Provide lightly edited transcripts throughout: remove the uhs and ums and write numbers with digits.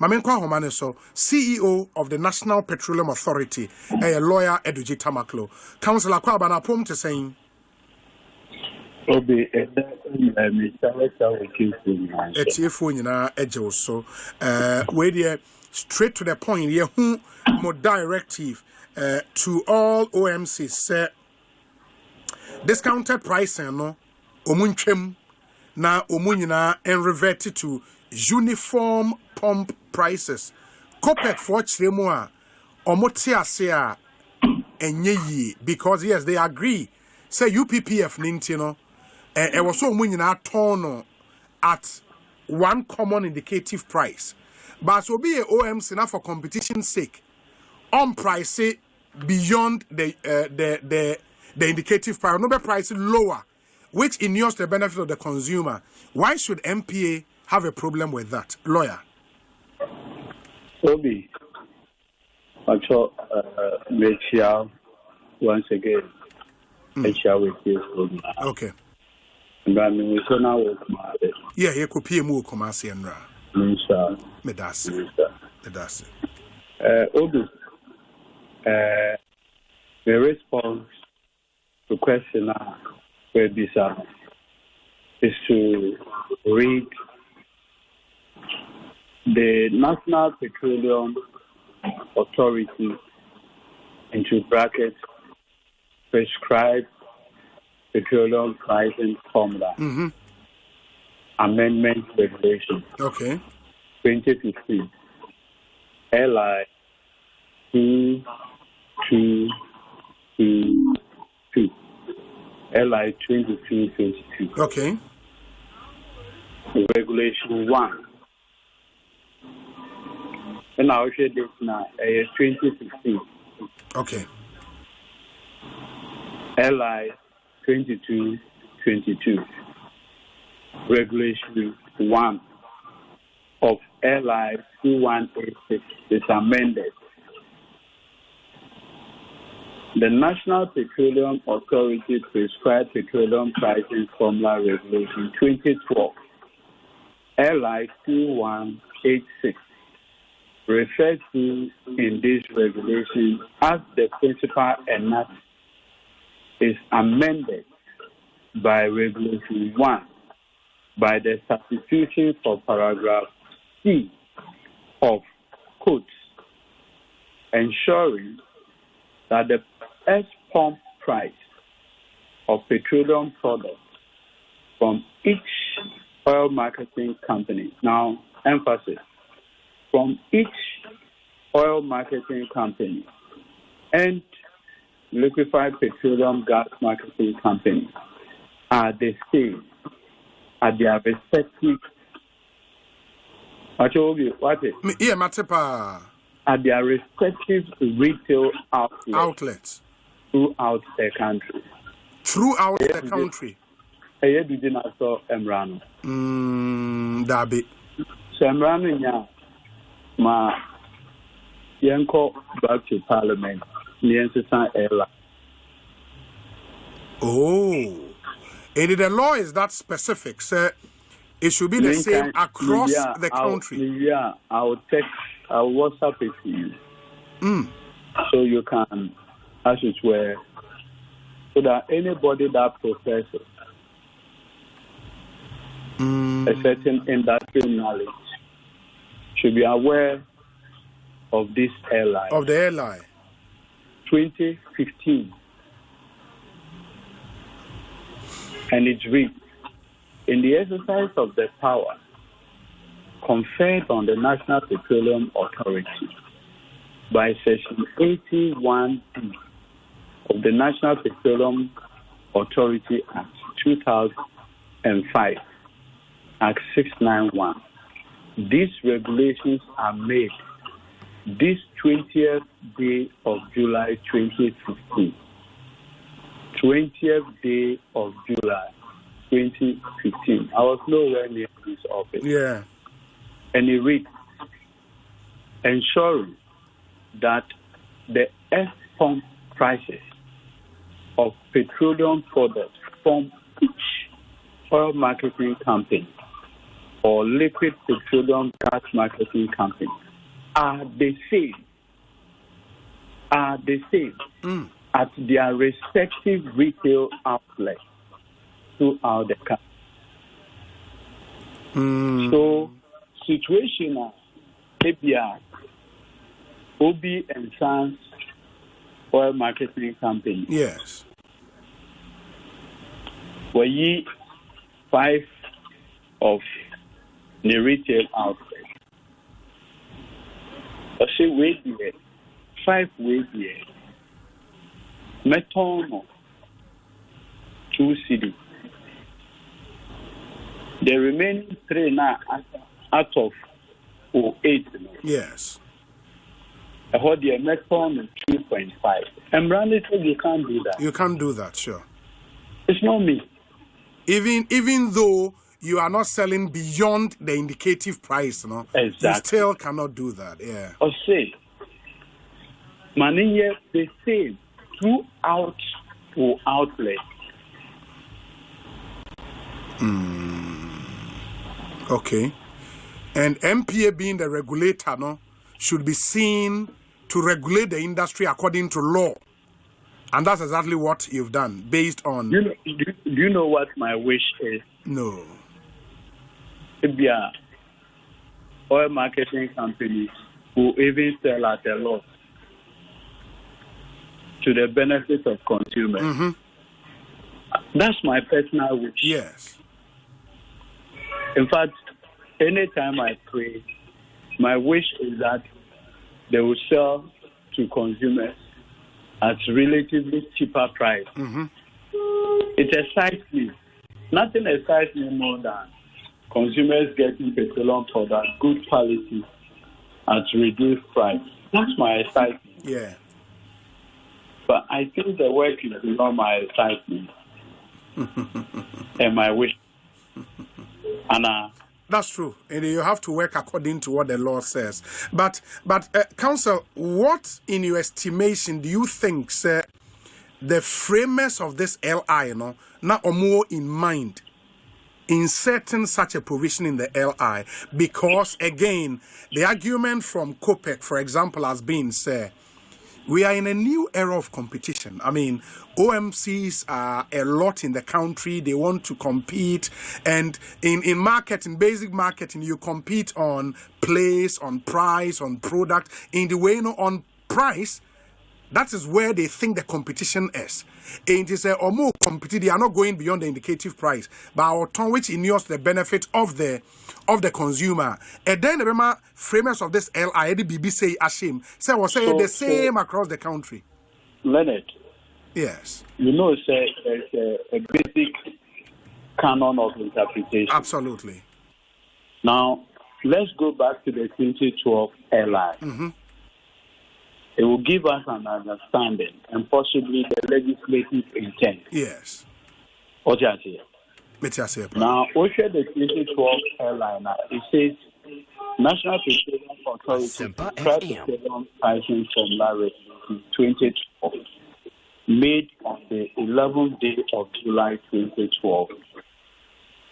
Mamenkwa Homane so CEO of the National Petroleum Authority, a lawyer Edudzi Tamakloe. Councillor Kwabana Pom to saying Obi so where straight to the point here more directive to all OMCs discounted pricing no omuntwem na omunyina and reverted to uniform pump prices copec for chiremu a omote ase a enye yi because yes they agree say UPPF ninti no e was so omunyina ton at one common indicative price but so be a OMC na for competition's sake on price beyond the indicative price no be price lower which inures the benefit of the consumer. Why should NPA have a problem with that? Lawyer. Obi, once again, with you. Okay. Yeah, you could pay more commerce and Medasi. Obi, the response to question where this is to read the National Petroleum Authority into brackets prescribed petroleum pricing formula amendment regulation. Okay. 2015 LI 2222 LI 2222. Okay. Regulation 1. And I will share this now. 2016. Okay. LI 2222. Regulation 1 of LI 2186 is amended. The National Petroleum Authority prescribed petroleum pricing formula regulation 2012 LI 2186 referred to in this regulation as the principal enact is amended by regulation 1 by the substitution for paragraph C of quotes ensuring that the pump price of petroleum products from each oil marketing company. Now, emphasis, from each oil marketing company and liquefied petroleum gas marketing company are the same at their respective. I told you what is? Yeah, Matepa. At their respective retail outlets throughout the country. Throughout the country. Edudzi Naso Emrano. Dabi. So Emrano nya ma yenko back to Parliament. Niensisan Ela. Oh. And the law is that specific, sir. It should be the same across the country. I'll WhatsApp it to you. So you can, as it were, so that anybody that professes a certain industrial knowledge should be aware of this airline. Of the airline. 2015. And it reads, in the exercise of the power conferred on the National Petroleum Authority by Section 81 of the National Petroleum Authority Act 2005, Act 691. These regulations are made this 20th day of July 2015. 20th day of July 2015. I was nowhere near this office. Yeah. And it reads, ensuring that the pump prices of petroleum products from each oil marketing company or liquid petroleum gas marketing companies are the same at their respective retail outlets throughout the country. So, situation ABR, OB and Sons oil marketing company. Yes. Were ye 5 of the retail outlets? I say, wait here. 5 ways here. Meton 2 cedi. The remaining 3 now out of 8. Yes. I heard the meton 3.5. And Brandy said you can't do that. You can't do that, sure. It's not me. Even though you are not selling beyond the indicative price, no? Exactly. You still cannot do that, yeah. Or say, money the same throughout to outlet. Okay. And NPA being the regulator, no, should be seen to regulate the industry according to law. And that's exactly what you've done, based on... Do you know what my wish is? No. Oil marketing companies who even sell at a loss to the benefit of consumers. Mm-hmm. That's my personal wish. Yes. In fact, anytime I pray, my wish is that they will sell to consumers at relatively cheaper price. Mm-hmm. It excites me. Nothing excites me more than consumers getting petroleum products, good quality, at reduced price. That's my excitement. Yeah. But I think the work is beyond my excitement and my wish. And that's true, and you have to work according to what the law says. But Counsel, what, in your estimation, do you think, sir, the framers of this LI, now or more in mind, inserting such a provision in the LI? Because again, the argument from COPEC, for example, has been, sir, we are in a new era of competition. I mean, OMCs are a lot in the country. They want to compete. And in marketing, basic marketing, you compete on place, on price, on product. In the way, on price, that is where they think the competition is. And it is a more competitive. They are not going beyond the indicative price, but our turn, which inures the benefit of the consumer. And then remember, framers of this LI, the BBC Ashim, say the same across the country. Leonard. Yes. You know, there's a basic canon of interpretation. Absolutely. Now, let's go back to the 2012 LI. Mm-hmm. It will give us an understanding and possibly the legislative intent. Yes. What you say? Now, OSHA the 2012 airline, it says National Petroleum Authority Petroleum Pricing Formula Regulation 2012, made on the 11th day of July 2012.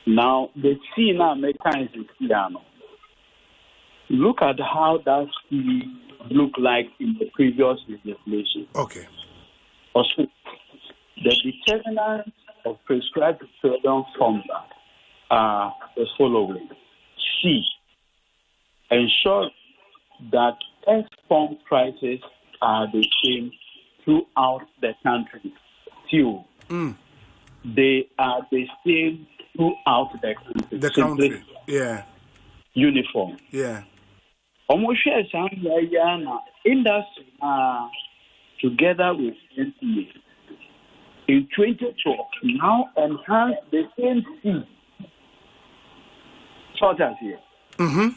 Now, the C now mechanism is piano. Look at how that C look like in the previous legislation. Okay. Also, the determinants of prescribed petroleum formula are the following. C, ensure that F-pump prices are the same throughout the country. Two, they are the same throughout the country. The country, yeah. Uniform. Yeah. Almost some industry together with NPA in 2012 now enhance the same C. Short as here. Mm-hmm.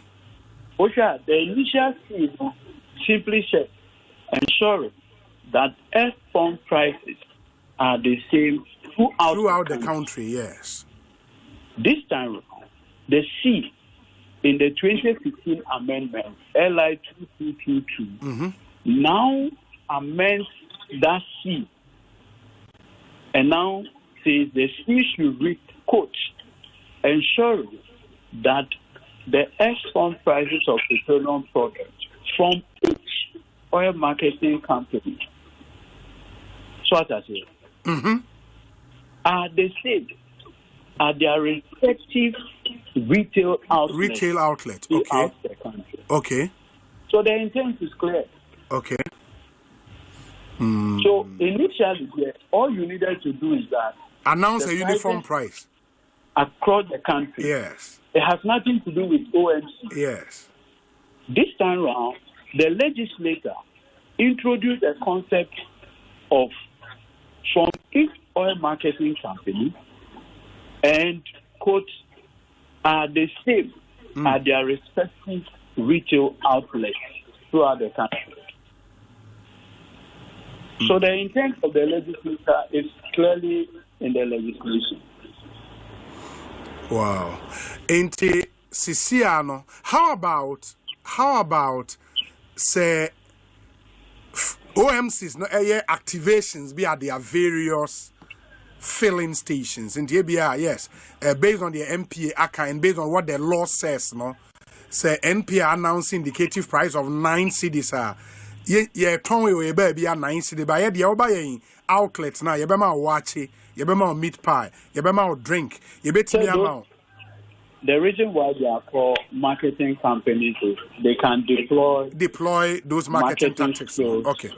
OSHA, the initial C simply said ensuring that F-pump prices are the same throughout the country. Yes. This time, the C in the 2015 amendment, LI 2222, now amends that C and now says the C should read, quote, ensuring that the export prices of petroleum products from each oil marketing company, so as I say, are the same at their respective retail outlets. Okay. Throughout the country. Okay. So the intent is clear. Okay. So initially, all you needed to do is that announce a uniform price across the country. Yes. It has nothing to do with OMC. Yes. This time round, the legislator introduced a concept of from each oil marketing company and quote are the same at their respective retail outlets throughout the country. So the intent of the legislature is clearly in the legislation. Wow. Enti Sisiano, how about say OMCs no activations be at their various filling stations in the ABR, yes, based on the NPA ACA and based on what the law says, no, say NPA announcing indicative price of 9 cedis. Yeah, Tongue we be a 9 cedi, but the Oba outlets now, you be my watch, you be my meat pie, you be my drink, you be me amount. The reason why they are called marketing companies is they can deploy those marketing tactics. Skills. Okay.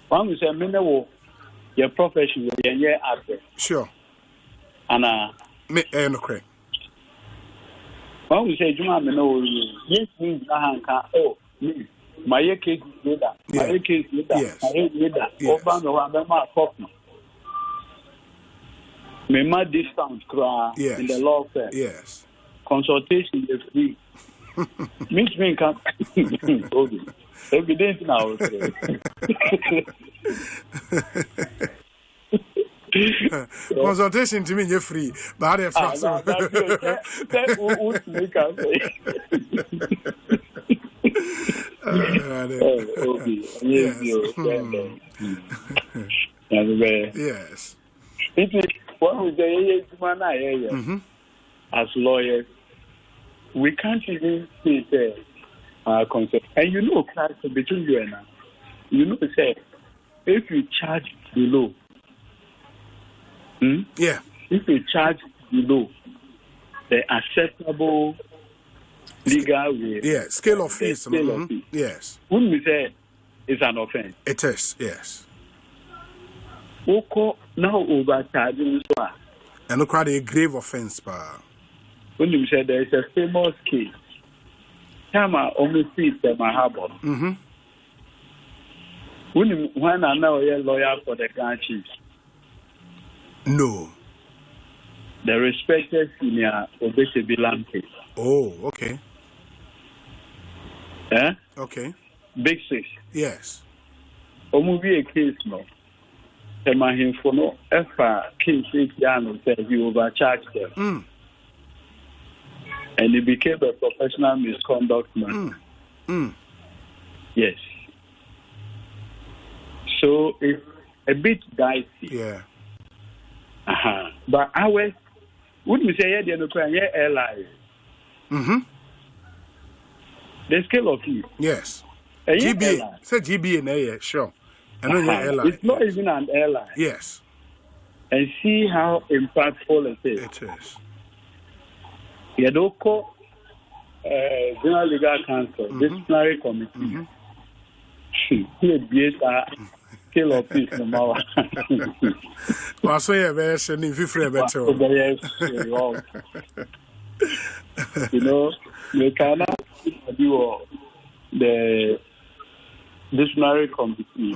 When we say, your profession, your advert. Sure. And no correct. When we say, yes, means me. My case is that. My case is that. Yes. My case is that. Over the my copy. Me my discount in the law firm. Yes. Consultation is free. Means me can. Evidence now. Consultation to me you're free, but I yes. It is what we say as lawyers, we can't even say concept. And you know, class between you and I, you know, say if you charge below, yeah, if you charge below the acceptable legal way, yeah, scale of fees, yes, wouldn't we say it's an offense? It is, yes. Now overcharging, and look at a grave offense, pa. When you say there is a famous case, Tama almost sees the Mahabo. When I know a lawyer for the Grand Chiefs. No. The respected senior Obese Bilampe. Oh, okay. Okay. Big Six. Yes. Omubi a case no. Him for no case 8 years said he overcharged them. And it became a professional misconduct matter. Yes. So it's a bit dicey. Yeah. But ours, wouldn't we say, yeah, airline? The scale of it. Yes. GBA. Say GBA, yeah, sure. And then airline. It's not even an airline. Yes. And see how impactful it is. It is. Yadoko, General Legal Counsel, Disciplinary Committee. Here, scale of peace, no matter. Well, so you're very sure if you free better. You know, you cannot do the disciplinary committee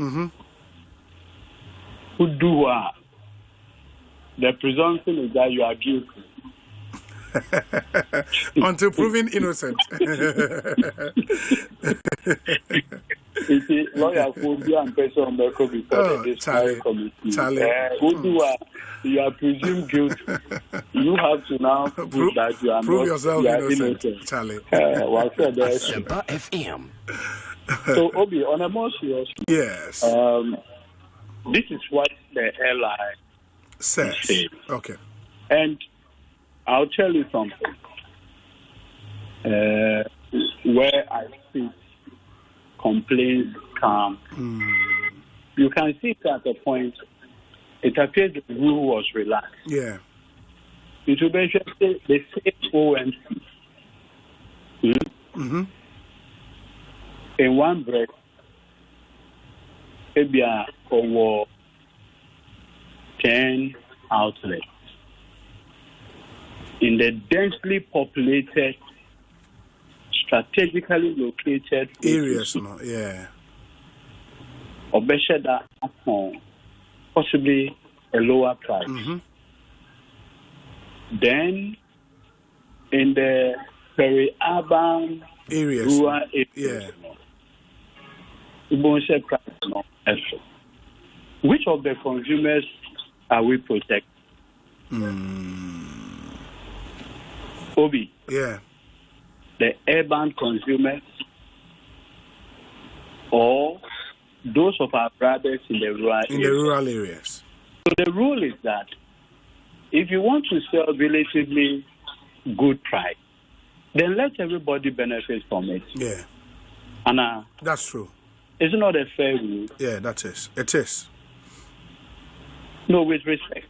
who do what? The presumption is that you are guilty. Until proven innocent. It's a lawyer who be and person on the committee. You are presumed guilty. You have to now prove that you are prove not, yourself you are innocent. Charlie. Asempa FM. So, Obi, on a more serious, yes. This is what the airline says. Okay. And I'll tell you something. where I see complaints come, you can see that at the point it appears the rule was relaxed. Yeah. It will be the same OMC. In one breath, maybe over 10 outlets in the densely populated, strategically located areas, no, yeah. Or possibly a lower price. Then, in the peri-urban areas, rural areas, which of the consumers are we protecting? Obi. Yeah. The urban consumers or those of our brothers in the rural areas. So the rule is that if you want to sell relatively good price, then let everybody benefit from it. Yeah. And that's true. It's not a fair rule. Yeah, that is. It is. No, with respect.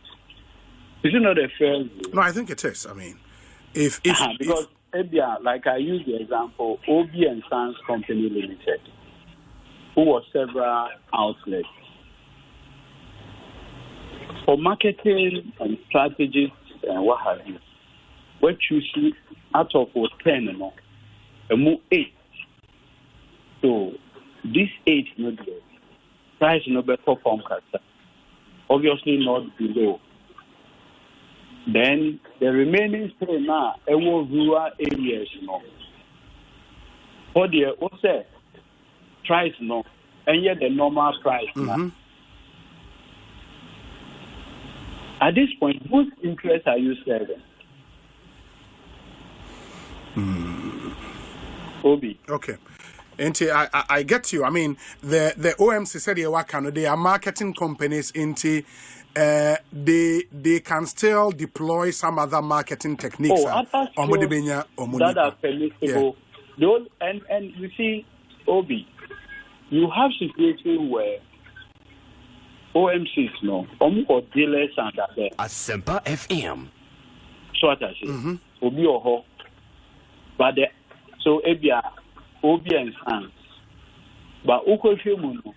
Is it not a fair rule? No, I think it is. I mean, because like I use the example, Obi and Sons Company Limited, who was several outlets. For marketing and strategies and what have you, what you see out of 10, a more 8. So this 8 no deal. Price no better perform casta. Obviously not below. Then the remaining 3 now, rural areas, For the what's that? Price and yet the normal price now. At this point, whose interest are you serving? Obi. Okay. I get you. I mean, the OMC said they are marketing companies into they can still deploy some other marketing techniques. That are permissible. Yeah. And you see, Obi, you have situations where OMCs or dealers under there. Asempa FM. So what I say, Obi or ho, but so Obi and Sons, but Okofio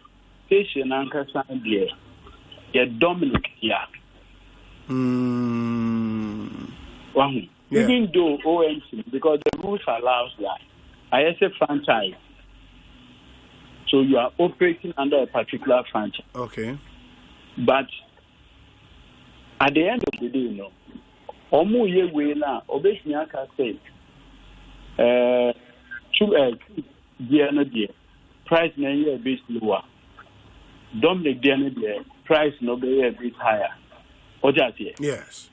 station anchor sign there. Dominic here. Even though OMC, because the rules allows that, I say franchise. So you are operating under a particular franchise. Okay. But at the end of the day, Omu ye we na obesni aka say price na ye a bit lower. Dominic dear price no be a bit higher. Yes.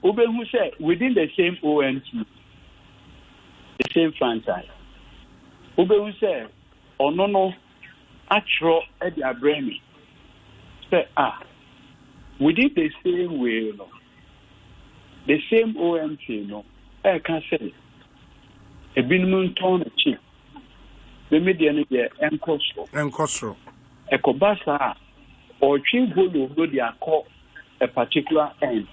Ube who say within the same OMC, the same franchise. Ube who say no actual at the Abrami. Say within the same way, the same OMC, I can say a minimum ton of cheap. The median is Ekosii. Ekobasa or cheap volume go they are called a particular end.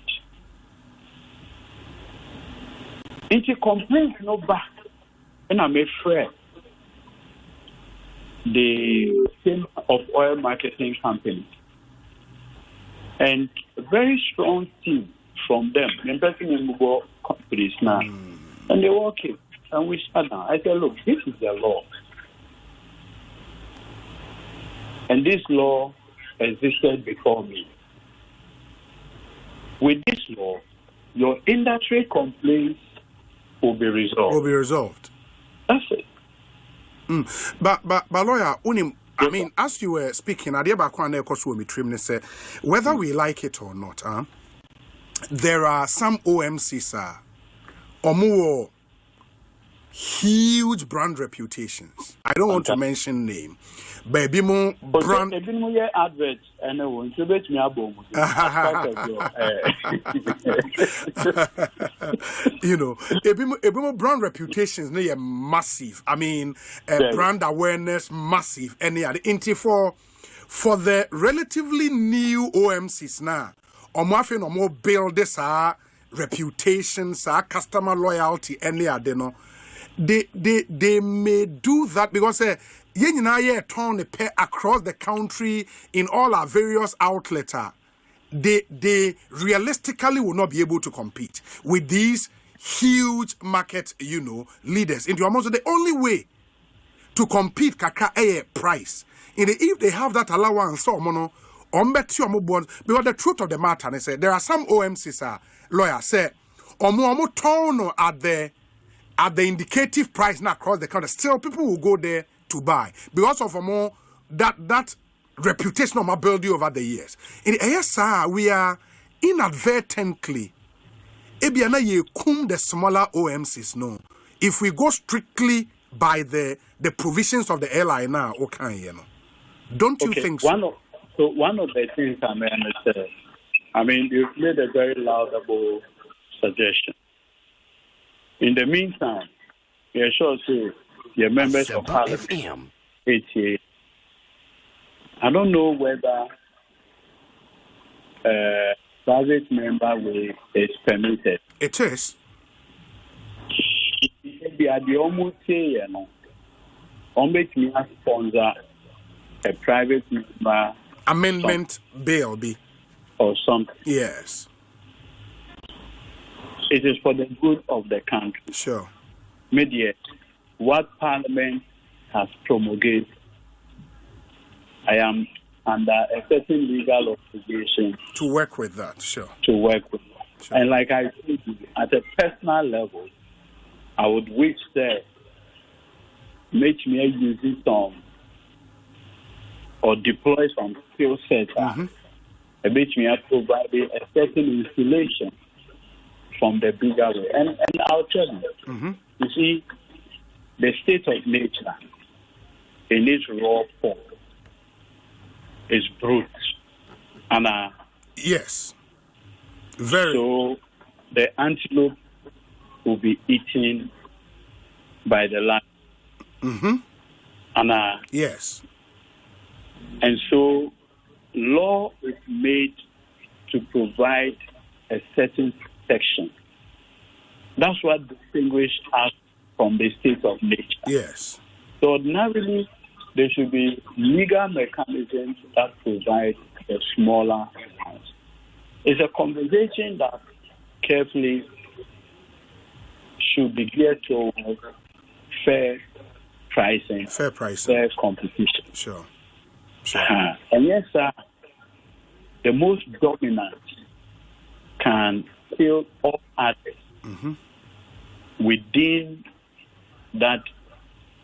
It's a complaint no back, and I'm afraid the same of oil marketing company and a very strong team from them, investing in mobile companies now, and they work it. And we sat down. I said, look, this is the law. And this law existed before me. With this law, your industry complaints will be resolved. That's it. But lawyer, I mean, as you were speaking, whether we like it or not, there are some OMCs or more huge brand reputations. I don't want to mention name, but Ebimo brand. Ebimo adverts and I want to bet me a bomb. You know, Ebimo brand reputations they are massive. I mean, brand awareness massive. And yeah, for the relatively new OMCs now, Omafin Omo build this reputations, customer loyalty, and yeah, they may do that because turn the pair across the country in all our various outlets. They realistically will not be able to compete with these huge market, leaders. Into almost the only way to compete kaka price. If they have that allowance, so mono because the truth of the matter is there are some OMCs lawyers say omo turn at the indicative price now across the country, still people will go there to buy because of that reputation of my building over the years. In ASR, we are inadvertently the smaller OMCs. No, if we go strictly by the provisions of the airline now, okay, don't you think so? One of the things I may understand, you've made a very laudable suggestion. In the meantime, you're sure to your members of Parliament, 88. I don't know whether private member way is permitted. It is. Maybe at the almost say, almost me sponsor a private member amendment bill be or something. Yes. It is for the good of the country. Sure. Media, what Parliament has promulgated, I am under a certain legal obligation to work with that. Sure. To work with that. Sure. And like I said, at a personal level, I would wish that make me use some or deploy some skill set. Make me provide a certain installation from the bigger way. And I'll tell you, you see, the state of nature in its raw form is brute. And yes, very. So the antelope will be eaten by the lion. And yes. And so law is made to provide a certain protection. That's what distinguishes us from the state of nature. Yes. So ordinarily, there should be legal mechanisms that provide a smaller amount. It's a conversation that carefully should be geared towards fair pricing, fair competition. Sure. And yes, sir, the most dominant can kill all others within that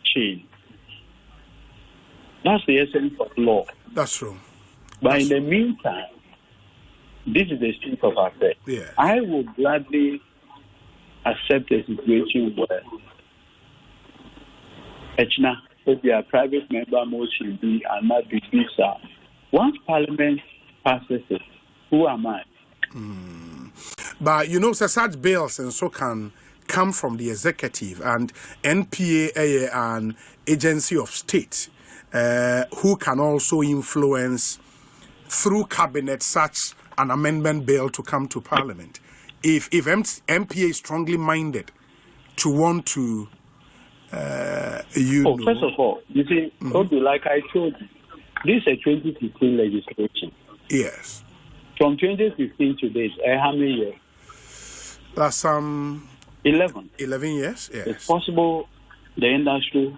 chain. That's the essence of law. That's true. But in the meantime, this is the state of affairs. Yeah. I would gladly accept a situation where if you are a private member motion be and not be visa. Once Parliament passes it, who am I? But such bills and so can come from the executive, and NPA an agency of state who can also influence through cabinet such an amendment bill to come to Parliament. If MPA is strongly minded to want to first of all, you see, like I told you, this is a 2015 legislation. Yes. From 2015 to this, how many years? That's 11. 11 years, yes. It's possible the industry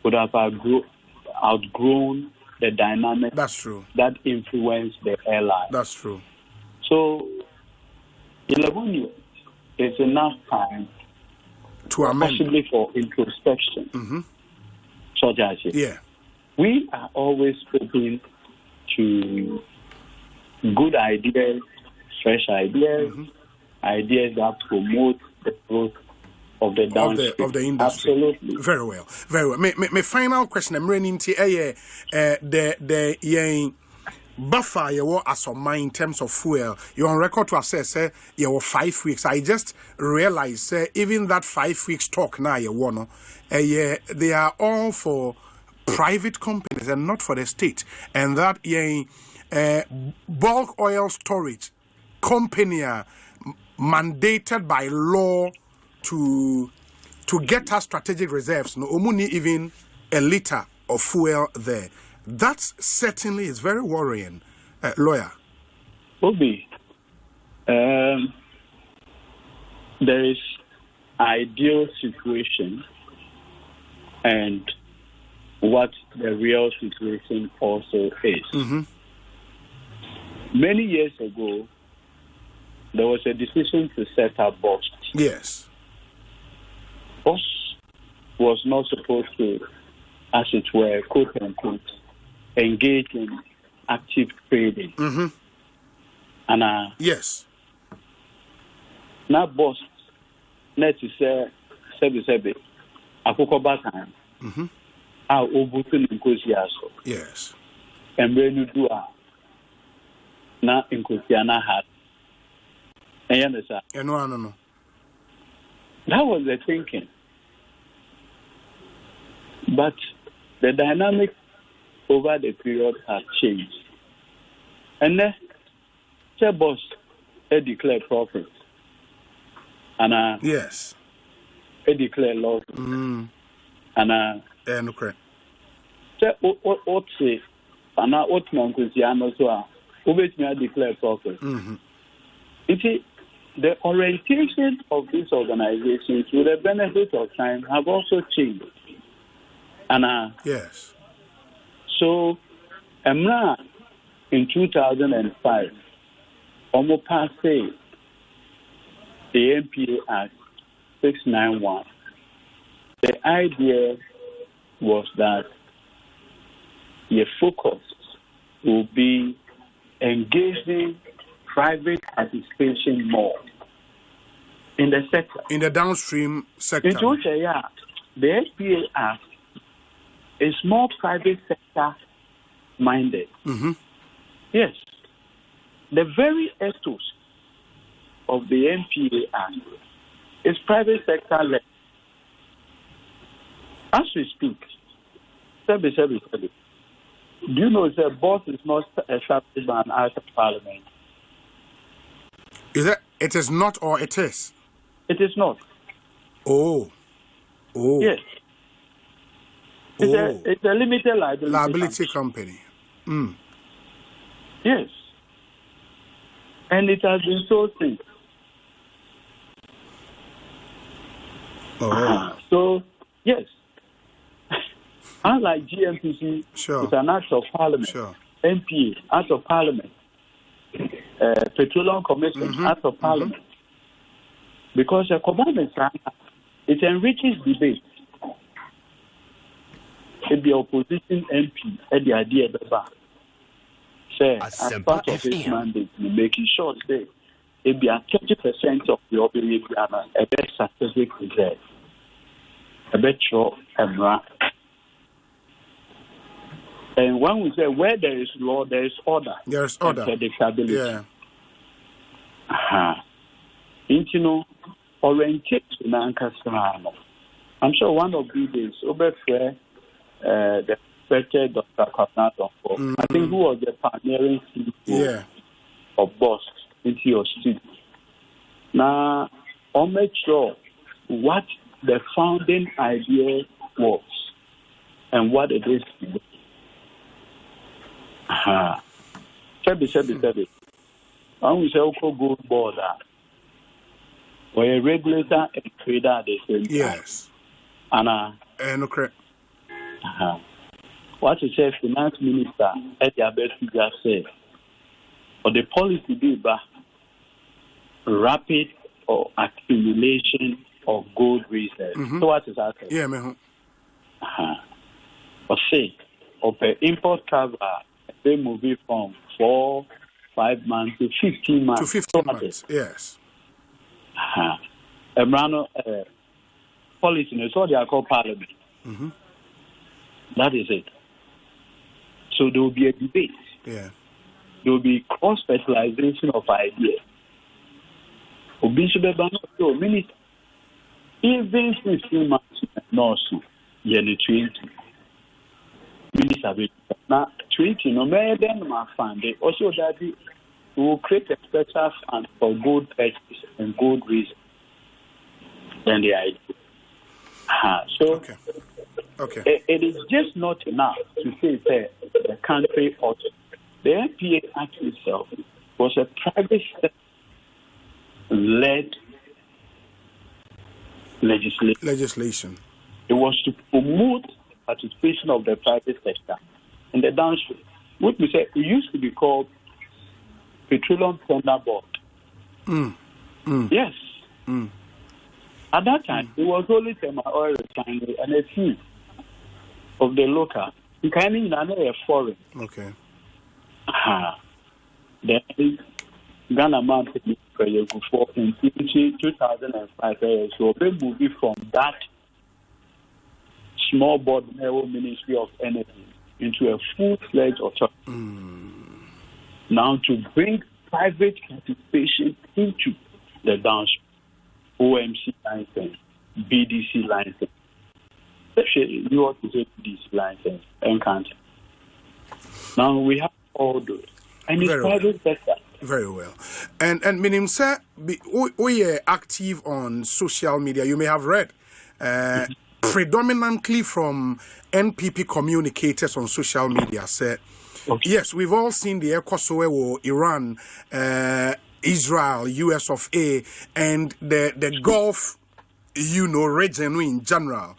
would have outgrown the dynamic. That's true. That influenced the airline. That's true. So, 11 years is enough time to amend. Possibly for introspection. Such as it. Yeah. We are always open to good ideas, fresh ideas, ideas that promote the growth of the downstream. Of the industry. Absolutely. Very well. Very well. My final question, I'm running to the buffer you as of mine in terms of fuel. You're on record to have said you were 5 weeks. I just realized even that 5 weeks talk now you want they are all for private companies and not for the state. And that bulk oil storage company are mandated by law to get us strategic reserves. No omuni even a liter of fuel there. That certainly is very worrying, lawyer. Obi, there is ideal situation and what the real situation also is. Mm-hmm. Many years ago, there was a decision to set up Boss. Yes. Boss was not supposed to, as it were, quote unquote, engage in active trading. Mm-hmm. And yes. Now Boss, net is sebi akoko batan. Mm-hmm. Obutu Ekosii aso. Yes. And when you do na Ekosii na hat. And you understand? No. That was the thinking. But the dynamic over the period has changed. And then the Boss declared profit. And yes. Declare loss. Mm. And no correct. What say? And now what man could see also declare profit. Mm-hmm. The orientation of these organizations with the benefit of time have also changed. And yes. So Emra in 2005, almost passed the NPA Act 691. The idea was that your focus will be engaging private participation more in the sector. In the downstream sector. The NPA Act is more private sector minded. Mm-hmm. Yes. The very ethos of the NPA Act is private sector led. As we speak, do you know that Boss is not established by an act of parliament? Is it? It is not, or it is? It is not. Oh. Yes. It's a limited liability company. Mm. Yes. And it has been so since. Oh. So, yes. Unlike GMPC, sure. It's an act of parliament. Sure. NPA, act of parliament. Petroleum Commission, mm-hmm. act of parliament. Mm-hmm. Because the commandment, it enriches debate. If the opposition MP had the idea about say, as part of his mandate, making sure that if there are 30% of the opinion, a best strategic reserve, a better Emra. And when we say where there is law, there is order. There is order. And predictability. Yeah. You know, oriented to Nankasano. I'm sure one of these days, over the respected Dr. Kwabnato, I think who was the pioneering CEO of Boss into your studio. Now, I'll make sure what the founding idea was and what it is today. Sebi. When we say Oko Gold Board, we're a regulator and trader at the same time. Yes. And okay. What you say, finance minister at the best figure say, or the policy be back rapid or accumulation of gold reserves. Mm-hmm. So what is that? Yeah, man. Or say, or per import cover, they move it from 4-5 months to 15 months. To 15 months, yes. Emrano, policy, it's what they are called parliament. Mm-hmm. That is it. So there will be a debate. Yeah. There will be cross-fertilization of ideas. Minister, even 15 months, no, Minister, now 20, no matter than my fund, also that we will create a special fund for good purchase and good reason. Then the idea. So, okay. It is just not enough to say that the country ought. The NPA Act itself was a private sector-led legislation. It was to promote participation of the private sector in the downstream. What we say, it used to be called Petroleum Tender Board. Yes. At that time, it was only Tema Oil Refinery and a few of the local. You can't even a foreign. Okay. Then Ghana Mountain for in 2005, so we moved from that small board Ministry of Energy into a full-fledged authority. Now to bring private participation into the downstream, OMC license, BDC license. Especially you want to take this license and country. Now we have all those. And it's private sector. Very well. And meaning, sir, we are active on social media. You may have read predominantly from NPP communicators on social media. Sir, yes, we've all seen the Ekosii, Iran, Israel, US of A, and the Gulf, region in general.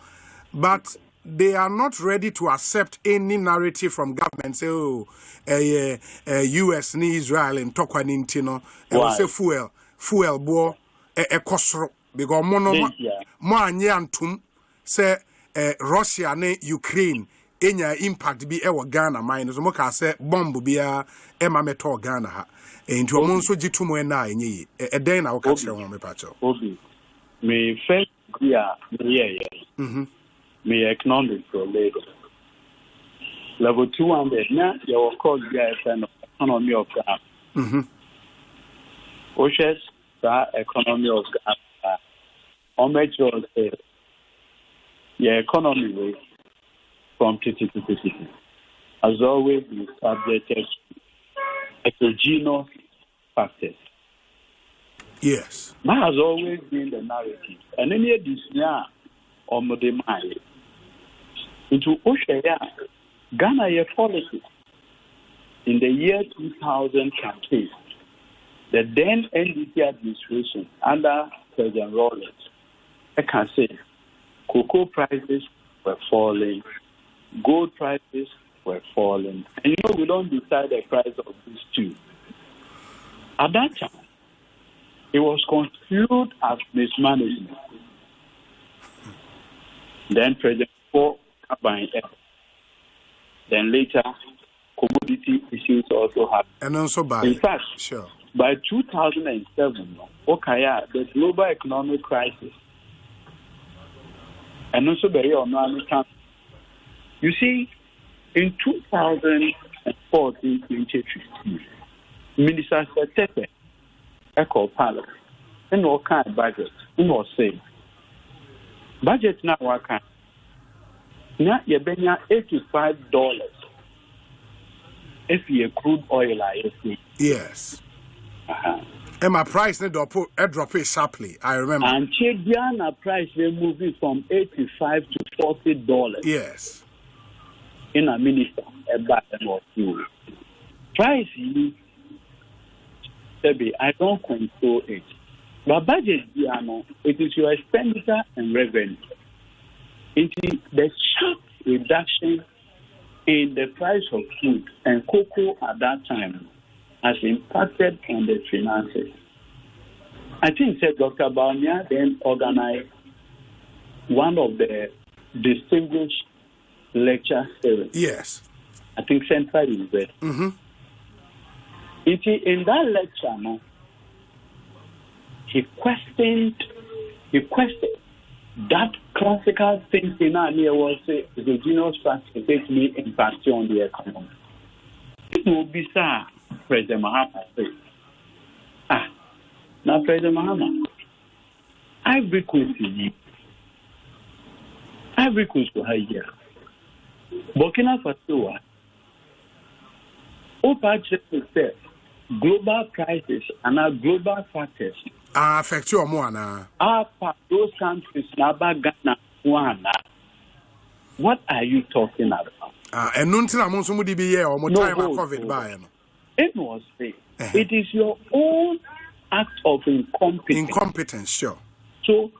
But they are not ready to accept any narrative from government. Say, US ni Israel and Tokwa Nintino, and say fuel bo Ekosro because mo anyantum say Russia ne Ukraine enya impact bi ewo Ghana mine so mo ka say bomb bia ema meto Ghana ha enti o mo nso gitumo na enye eden na wo ka kire won me pa cho me first me economic for labor. Level 200 now, your cause guys and economy of Ghana. Oshes, that economy of Ghana. On make sure that your economy way from city to city has always been subjected to exogenous factors. Yes. That has always been the narrative. And any of this now, or Modemai, into Oshaya, Ghana year policy in the year 2000 campaign, the then NDP administration under President Rawlings, I can say, cocoa prices were falling, gold prices were falling, and we don't decide the price of these two. At that time, it was construed as mismanagement. Then President Ford buying air. Then later, commodity issues also happened. And also in fact, by 2007, the global economic crisis, and also very on you see, in 2014, 2015, Minister Tepe, Echo Palace, and all kind of budget, and all say, budget now what kind? Now you bring $85 if you crude oil yes. And my price need drop it sharply. I remember. And Chidiana price they moving from $85 to $40. Yes. In a minister, a button or two. Price I don't control it. But budget, it is your expenditure and revenue. It is the sharp reduction in the price of food and cocoa at that time has impacted on the finances. I think Dr. Bawumia then organized one of the distinguished lecture series. Yes. I think Central University. In that lecture, he questioned that classical thinking earlier was the regional strategy takes me impact on the economy. It will be sir, President Mahama say, now President Mahama, Ivory Coast to here. Burkina Faso, said global prices and our global factors affect you more now. Those countries, Ghana, what are you talking about? And nothing among somebody be here or more time COVID by. It was say it is your own act of incompetence, sure. So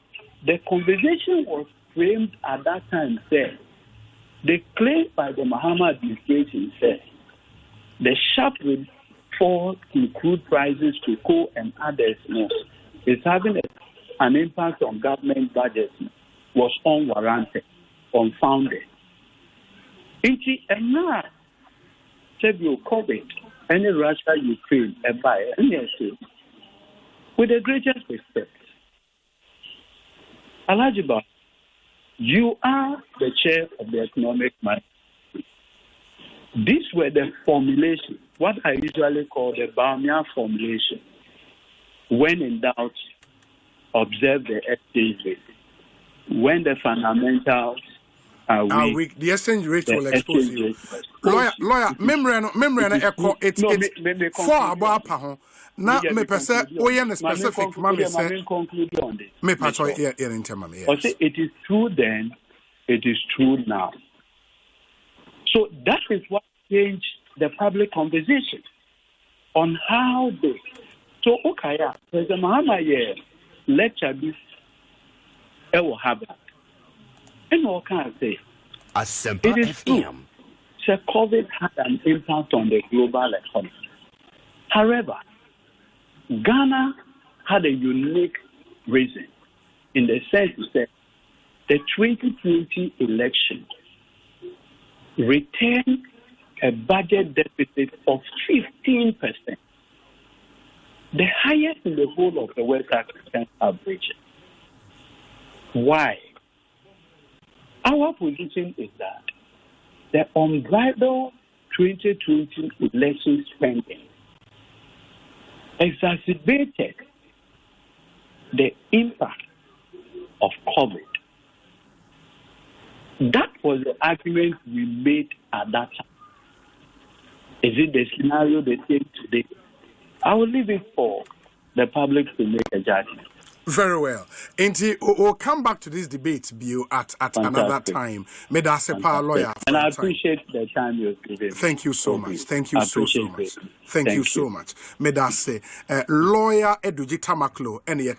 the conversation was framed at that time. Said the claim by the Mahama administration said the sharp fall in crude prices to coal and others is having an impact on government budgets was unwarranted, unfounded. And now, COVID, any Russia, Ukraine, and by any with the greatest respect, Alajiba, you are the chair of the economic management. These were the formulation, what I usually call the Baumia formulation. When in doubt, observe the exchange rate. When the fundamentals are weak, the exchange rate will expose you. Lawyer, memory echo it's for about na me pese oye specific mama say me pacho here in term me. It is true then, it is true now. So that is what changed the public conversation on how they. So, President Mahama lecture this, will have that. And what can I say? Asempa it is true. So, COVID had an impact on the global economy. However, Ghana had a unique reason in the sense that the 2020 election returned a budget deficit of 15%, the highest in the whole of the West African region. Why? Our position is that the unbridled 2020 election spending exacerbated the impact of COVID. That was the argument we made at that time. Is it the scenario they take today? I will leave it for the public to make a judgment. Very well. And we'll come back to this debate, Bill, at another time. May that say, lawyer. And I appreciate the time you've given. Thank you so much. Thank you so much. Thank you so much. May that say, lawyer Edudzi Tamakloe, and you're